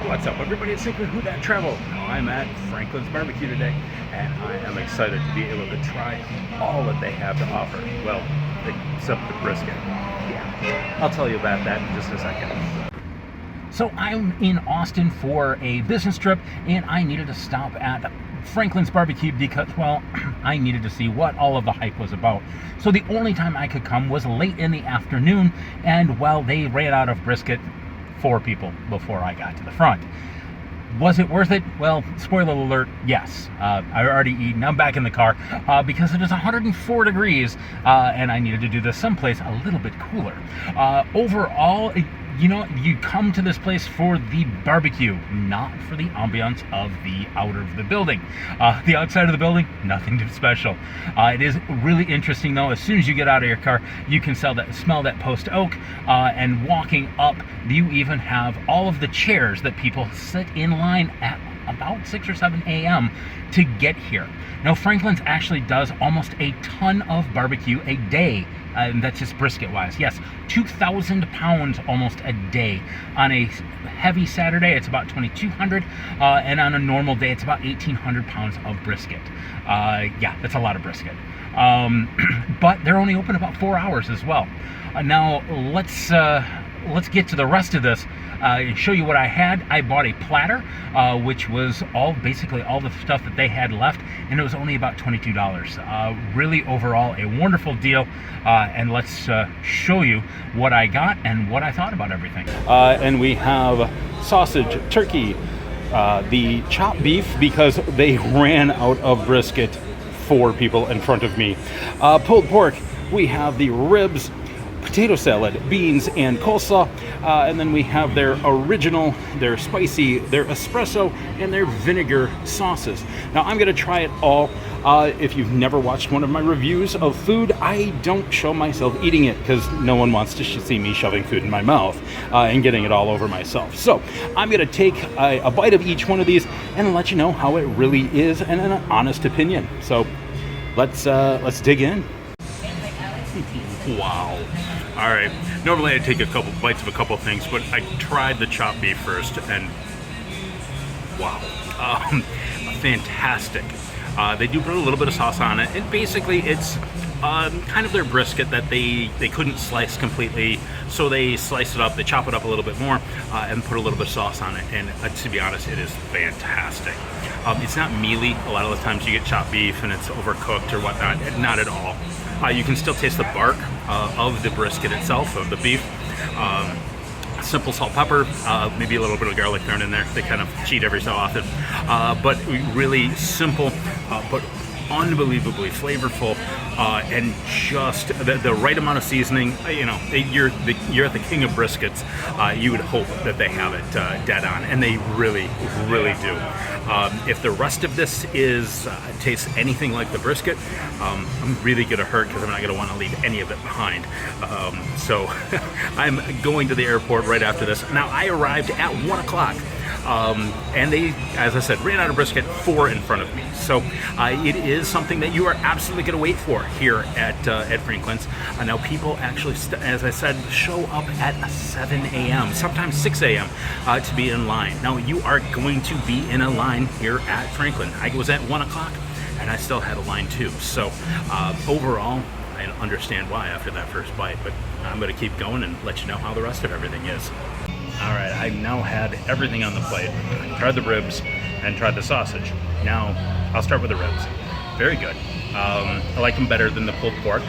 What's up, everybody? It's Secret Who That Travel. I'm at Franklin's Barbecue today, and I am excited to be able to try all that they have to offer. Well, except the brisket. Yeah, I'll tell you about that in just a second. So I'm in Austin for a business trip, and I needed to stop at Franklin's Barbecue because, well, I needed to see what all of the hype was about. So the only time I could come was late in the afternoon, and well, they ran out of brisket for people before I got to the front. Was it worth it? Well, spoiler alert, yes. I already eaten. I'm back in the car because it is 104 degrees and I needed to do this someplace a little bit cooler. Overall, you know, you come to this place for the barbecue, not for the ambiance of the outer of the building. The outside of the building, nothing too special. It is really interesting though. As soon as you get out of your car, you can smell that post oak, and walking up, you even have all of the chairs that people sit in line at about 6 or 7 a.m. to get here. Now, Franklin's actually does almost a ton of barbecue a day. And that's just brisket wise. Yes, 2,000 pounds almost a day. On a heavy Saturday, it's about 2,200. And on a normal day, it's about 1,800 pounds of brisket. Yeah, that's a lot of brisket. But they're only open about 4 hours as well. Now, let's get to the rest of this and show you what I had. I bought a platter, which was basically all the stuff that they had left, and it was only about $22. Really, overall, a wonderful deal. And let's show you what I got and what I thought about everything. And we have sausage, turkey, the chopped beef because they ran out of brisket for people in front of me. Pulled pork, we have the ribs, potato salad, beans, and coleslaw, and then we have their original, their spicy, their espresso, and their vinegar sauces. Now I'm going to try it all. If you've never watched one of my reviews of food, I don't show myself eating it because no one wants to see me shoving food in my mouth and getting it all over myself. So I'm going to take a bite of each one of these and let you know how it really is and an honest opinion. So let's dig in. Wow. All right. Normally I take a couple bites of a couple things, but I tried the chopped beef first, and wow, fantastic. They do put a little bit of sauce on it, and basically it's kind of their brisket that they couldn't slice completely, so they slice it up, they chop it up a little bit more, and put a little bit of sauce on it. And to be honest, it is fantastic. It's not mealy. A lot of the times you get chopped beef and it's overcooked or whatnot. Not at all. You can still taste the bark of the brisket itself, of the beef. Simple salt, pepper, maybe a little bit of garlic thrown in there. They kind of cheat every so often. But really simple, but unbelievably flavorful, and just the right amount of seasoning. You know, you're at the king of briskets. You would hope that they have it dead on, and they really, really do. If the rest of this tastes anything like the brisket, I'm really gonna hurt because I'm not gonna want to leave any of it behind. So I'm going to the airport right after this. Now I arrived at 1 o'clock. And they, as I said, ran out of brisket 4 in front of me. So it is something that you are absolutely going to wait for here at Franklin's. Now people actually, as I said, show up at 7 a.m., sometimes 6 a.m. To be in line. Now you are going to be in a line here at Franklin. I was at 1 o'clock and I still had a line too. So overall, I understand why after that first bite, but I'm going to keep going and let you know how the rest of everything is. All right, I've now had everything on the plate. I tried the ribs and tried the sausage. Now, I'll start with the ribs. Very good. I like them better than the pulled pork.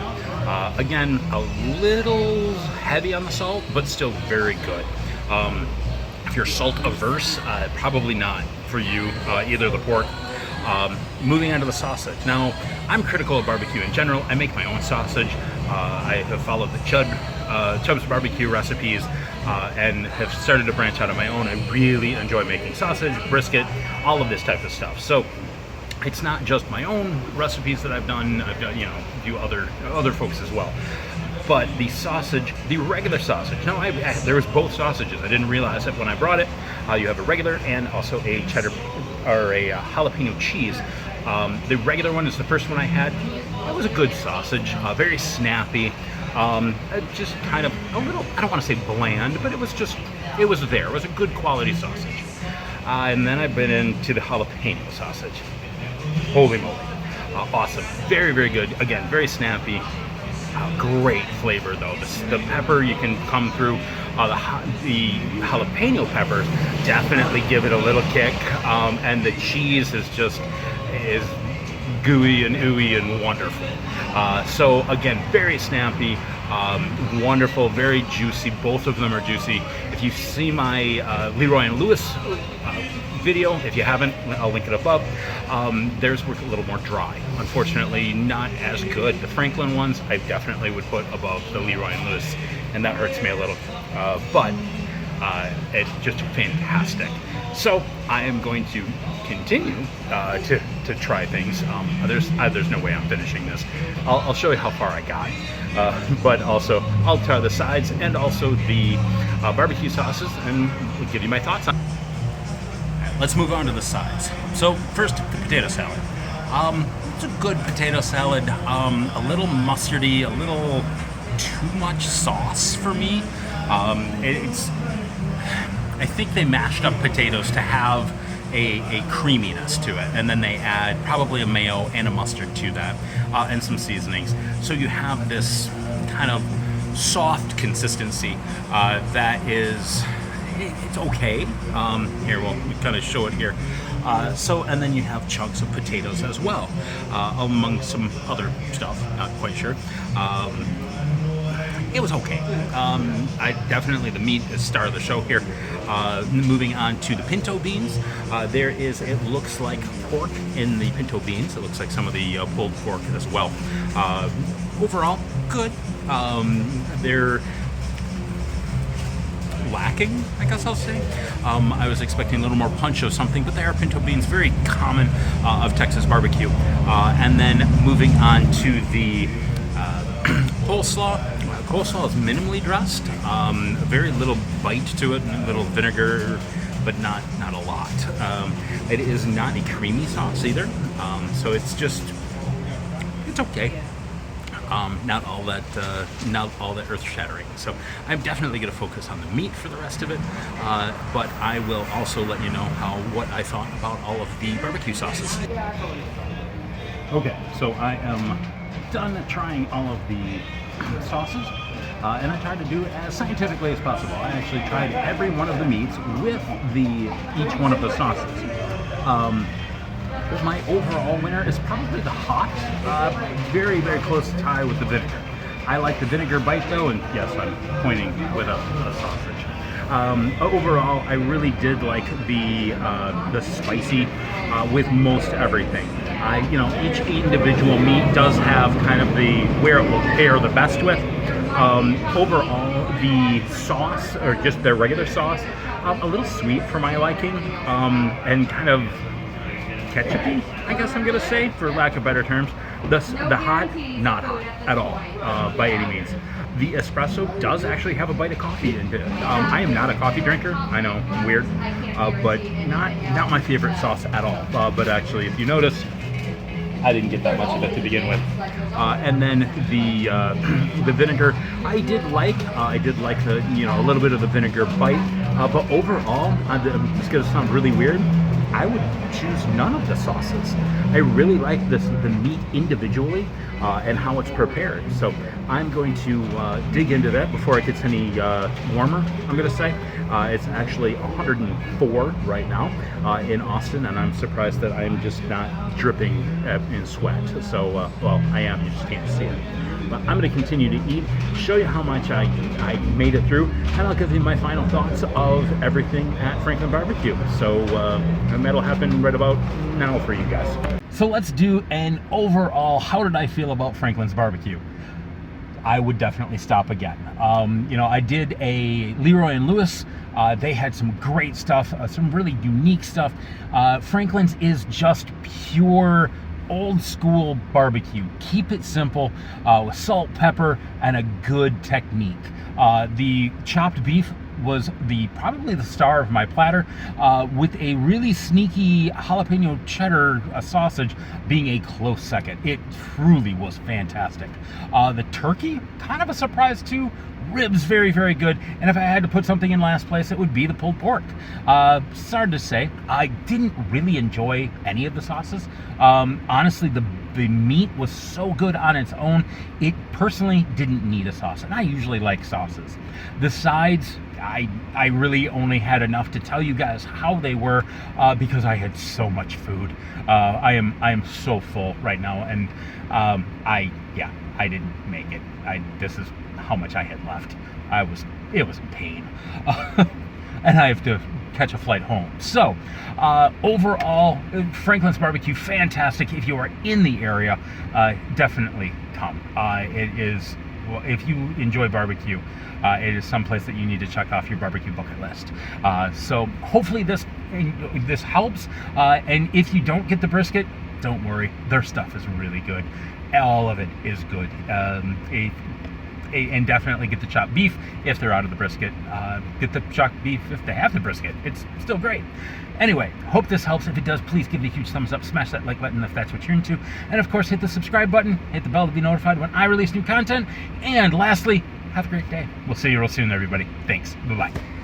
Again, a little heavy on the salt, but still very good. If you're salt averse, probably not for you, either the pork. Moving on to the sausage. Now, I'm critical of barbecue in general. I make my own sausage. I have followed the Chubb's barbecue recipes and have started to branch out on my own. I really enjoy making sausage, brisket, all of this type of stuff. So it's not just my own recipes that I've done, you know, a few other folks as well. But the sausage, the regular sausage, now there was both sausages. I didn't realize it when I brought it. You have a regular and also a cheddar or a jalapeno cheese. The regular one is the first one I had. It was a good sausage, very snappy. Just kind of a little, I don't want to say bland, but it was there. It was a good quality sausage. And then I've been into the jalapeno sausage. Holy moly. Awesome. Very, very good. Again, very snappy. Great flavor though. The pepper you can come through. The jalapeno peppers definitely give it a little kick. And the cheese is gooey and ooey and wonderful. So again, very snappy, wonderful, very juicy. Both of them are juicy. If you see my Leroy and Lewis video, if you haven't, I'll link it above. Theirs were a little more dry. Unfortunately, not as good. The Franklin ones, I definitely would put above the Leroy and Lewis, and that hurts me a little. But it's just fantastic. So I am going to continue to try things. There's no way I'm finishing this. I'll show you how far I got. But also, I'll try the sides and also the barbecue sauces, and we'll give you my thoughts on it. Let's move on to the sides. So first, the potato salad. It's a good potato salad. A little mustardy, a little too much sauce for me. I think they mashed up potatoes to have a creaminess to it, and then they add probably a mayo and a mustard to that, and some seasonings. So you have this kind of soft consistency that is, it's okay. Here, we'll kind of show it here. And then you have chunks of potatoes as well, among some other stuff, not quite sure. It was okay. Definitely the meat is star of the show here. Moving on to the pinto beans. It looks like pork in the pinto beans. It looks like some of the pulled pork as well. Overall, good. They're lacking, I guess I'll say. I was expecting a little more punch of something, but they are pinto beans, very common of Texas barbecue. And then moving on to the coleslaw. Coleslaw is minimally dressed, very little bite to it, a little vinegar, but not a lot. It is not a creamy sauce either, so it's okay. Not all that earth-shattering. So I'm definitely going to focus on the meat for the rest of it, but I will also let you know what I thought about all of the barbecue sauces. Okay, so I am done trying all of the sauces, and I tried to do it as scientifically as possible. I actually tried every one of the meats with each one of the sauces. My overall winner is probably the hot, very, very close tie with the vinegar. I like the vinegar bite though, and yes, I'm pointing with a sausage. Overall, I really did like the spicy with most everything. Each individual meat does have kind of where it will pair the best with. Overall, the sauce, or just their regular sauce, a little sweet for my liking, and kind of ketchupy, I guess I'm gonna say, for lack of better terms. The hot, not hot at all, by any means. The espresso does actually have a bite of coffee in it. I am not a coffee drinker. I know, weird, but not my favorite sauce at all. But actually, if you notice, I didn't get that much of it to begin with. And then the vinegar, I did like the a little bit of the vinegar bite. But overall, it's gonna sound really weird, I would choose none of the sauces. I really like the meat individually and how it's prepared. So I'm going to dig into that before it gets any warmer, I'm going to say. It's actually 104 right now in Austin, and I'm surprised that I'm just not dripping in sweat. So, well, I am, you just can't see it. But I'm going to continue to eat, show you how much I made it through, and I'll give you my final thoughts of everything at Franklin Barbecue. So, and that'll happen right about now for you guys. So let's do an overall, how did I feel about Franklin's Barbecue? I would definitely stop again. I did a Leroy and Lewis. They had some great stuff, some really unique stuff. Franklin's is just pure old school barbecue. Keep it simple, with salt, pepper, and a good technique. The chopped beef was probably the star of my platter, with a really sneaky jalapeno cheddar sausage being a close second. It truly was fantastic. The turkey, kind of a surprise too. Ribs, very, very good. And if I had to put something in last place, it would be the pulled pork. It's hard to say. I didn't really enjoy any of the sauces. Honestly, the meat was so good on its own, it personally didn't need a sauce. And I usually like sauces. The sides, I really only had enough to tell you guys how they were because I had so much food. I am so full right now, and I didn't make it. This is how much I had left. It was pain. And I have to catch a flight home. So, overall, Franklin's Barbecue, fantastic. If you are in the area, definitely come. It is, well, if you enjoy barbecue, it is someplace that you need to check off your barbecue bucket list. So hopefully this helps. And if you don't get the brisket, don't worry. Their stuff is really good. All of it is good. And definitely get the chopped beef if they're out of the brisket. Get the chopped beef if they have the brisket. It's still great. Anyway, hope this helps. If it does, please give it a huge thumbs up. Smash that like button if that's what you're into. And of course, hit the subscribe button. Hit the bell to be notified when I release new content. And lastly, have a great day. We'll see you real soon, everybody. Thanks. Bye-bye.